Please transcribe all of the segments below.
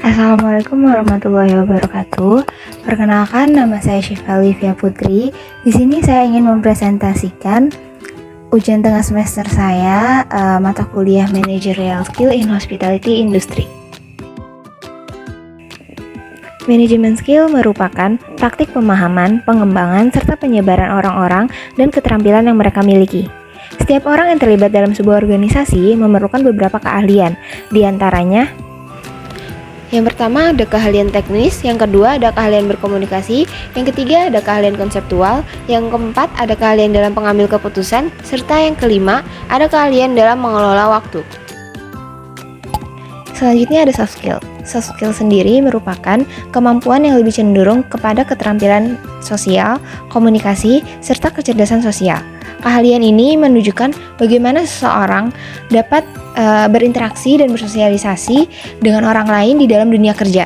Assalamualaikum warahmatullahi wabarakatuh. Perkenalkan, nama saya Syifa Livia Putri. Di sini saya ingin mempresentasikan ujian tengah semester saya, mata kuliah Managerial Skill in Hospitality Industry. Manajemen skill merupakan praktik pemahaman, pengembangan, serta penyebaran orang-orang dan keterampilan yang mereka miliki. Setiap orang yang terlibat dalam sebuah organisasi memerlukan beberapa keahlian, di antaranya yang pertama ada keahlian teknis, yang kedua ada keahlian berkomunikasi, yang ketiga ada keahlian konseptual, yang keempat ada keahlian dalam pengambil keputusan, serta yang kelima ada keahlian dalam mengelola waktu. Selanjutnya ada soft skill. Soft skill sendiri merupakan kemampuan yang lebih cenderung kepada keterampilan sosial, komunikasi, serta kecerdasan sosial. Keahlian ini menunjukkan bagaimana seseorang dapat berinteraksi dan bersosialisasi dengan orang lain di dalam dunia kerja.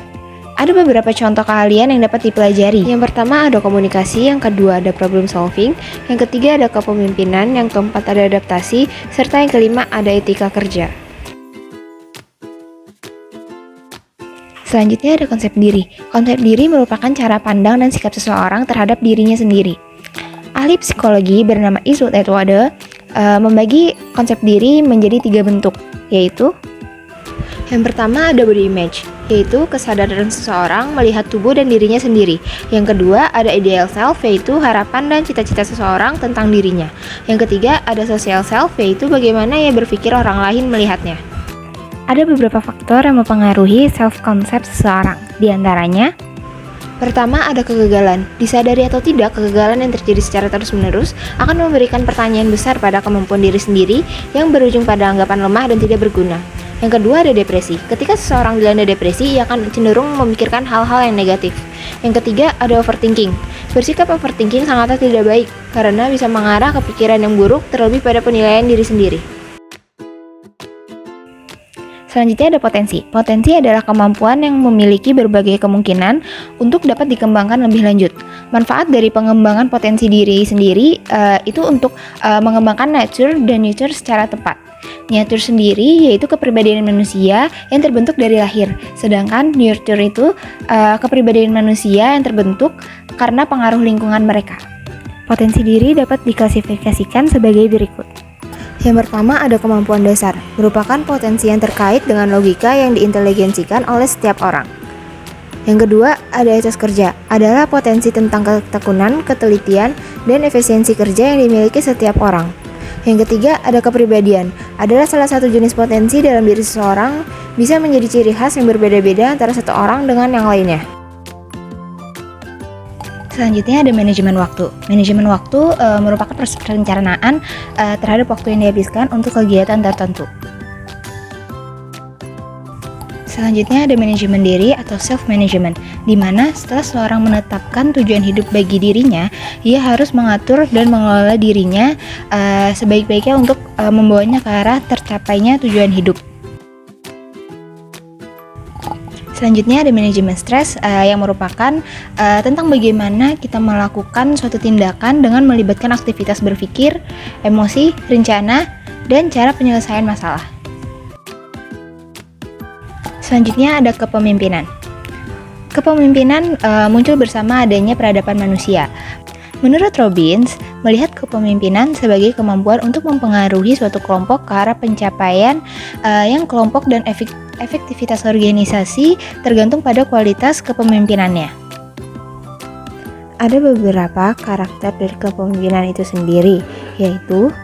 Ada beberapa contoh keahlian yang dapat dipelajari. Yang pertama ada komunikasi, yang kedua ada problem solving, yang ketiga ada kepemimpinan, yang keempat ada adaptasi, serta yang kelima ada etika kerja. Selanjutnya ada konsep diri. Konsep diri merupakan cara pandang dan sikap seseorang terhadap dirinya sendiri. Ahli psikologi bernama Eastwood Atwater membagi konsep diri menjadi 3 bentuk, yaitu yang pertama ada body image, yaitu kesadaran seseorang melihat tubuh dan dirinya sendiri. Yang kedua ada ideal self, yaitu harapan dan cita-cita seseorang tentang dirinya. Yang ketiga ada social self, yaitu bagaimana ia berpikir orang lain melihatnya. Ada beberapa faktor yang mempengaruhi self-concept seseorang, di antaranya pertama ada kegagalan. Disadari atau tidak, kegagalan yang terjadi secara terus-menerus akan memberikan pertanyaan besar pada kemampuan diri sendiri yang berujung pada anggapan lemah dan tidak berguna. Yang kedua ada depresi. Ketika seseorang dilanda depresi, ia akan cenderung memikirkan hal-hal yang negatif. Yang ketiga ada overthinking. Bersikap overthinking sangatlah tidak baik karena bisa mengarah ke pikiran yang buruk, terlebih pada penilaian diri sendiri. Selanjutnya ada potensi. Potensi adalah kemampuan yang memiliki berbagai kemungkinan untuk dapat dikembangkan lebih lanjut. Manfaat dari pengembangan potensi diri sendiri itu untuk mengembangkan nature dan nurture secara tepat. Nature sendiri yaitu kepribadian manusia yang terbentuk dari lahir, sedangkan nurture itu kepribadian manusia yang terbentuk karena pengaruh lingkungan mereka. Potensi diri dapat diklasifikasikan sebagai berikut. Yang pertama ada kemampuan dasar, merupakan potensi yang terkait dengan logika yang diinteligensikan oleh setiap orang. Yang kedua ada etos kerja, adalah potensi tentang ketekunan, ketelitian, dan efisiensi kerja yang dimiliki setiap orang. Yang ketiga ada kepribadian, adalah salah satu jenis potensi dalam diri seseorang, bisa menjadi ciri khas yang berbeda-beda antara satu orang dengan yang lainnya. Selanjutnya ada manajemen waktu. Manajemen waktu merupakan perencanaan terhadap waktu yang dihabiskan untuk kegiatan tertentu. Selanjutnya ada manajemen diri atau self-management, di mana setelah seseorang menetapkan tujuan hidup bagi dirinya, ia harus mengatur dan mengelola dirinya sebaik-baiknya untuk membawanya ke arah tercapainya tujuan hidup. Selanjutnya ada manajemen stres yang merupakan tentang bagaimana kita melakukan suatu tindakan dengan melibatkan aktivitas berpikir, emosi, rencana, dan cara penyelesaian masalah. Selanjutnya ada kepemimpinan. Kepemimpinan muncul bersama adanya peradaban manusia. Menurut Robbins, melihat kepemimpinan sebagai kemampuan untuk mempengaruhi suatu kelompok ke arah pencapaian yang kelompok dan efektivitas organisasi tergantung pada kualitas kepemimpinannya. Ada beberapa karakter dari kepemimpinan itu sendiri, yaitu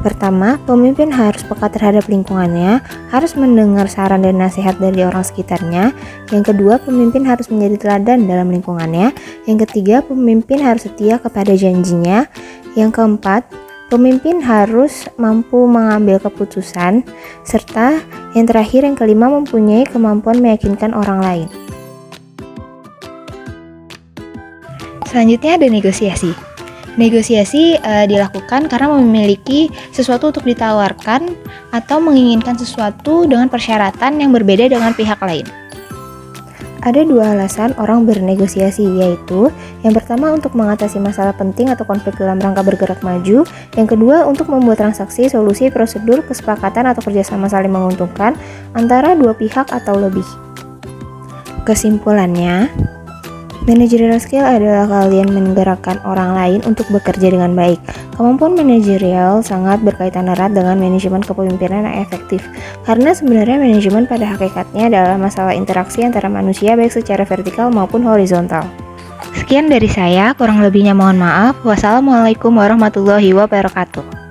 pertama, pemimpin harus peka terhadap lingkungannya, harus mendengar saran dan nasihat dari orang sekitarnya. Yang kedua, pemimpin harus menjadi teladan dalam lingkungannya. Yang ketiga, pemimpin harus setia kepada janjinya. Yang keempat, pemimpin harus mampu mengambil keputusan. Serta yang terakhir, yang kelima, mempunyai kemampuan meyakinkan orang lain. Selanjutnya ada negosiasi. Negosiasi dilakukan karena memiliki sesuatu untuk ditawarkan atau menginginkan sesuatu dengan persyaratan yang berbeda dengan pihak lain. Ada 2 alasan orang bernegosiasi, yaitu yang pertama untuk mengatasi masalah penting atau konflik dalam rangka bergerak maju, yang kedua untuk membuat transaksi, solusi, prosedur, kesepakatan atau kerjasama saling menguntungkan antara 2 pihak atau lebih. Kesimpulannya, managerial skill adalah kalian menggerakkan orang lain untuk bekerja dengan baik. Kemampuan manajerial sangat berkaitan erat dengan manajemen kepemimpinan yang efektif. Karena sebenarnya manajemen pada hakikatnya adalah masalah interaksi antara manusia baik secara vertikal maupun horizontal. Sekian dari saya, kurang lebihnya mohon maaf. Wassalamualaikum warahmatullahi wabarakatuh.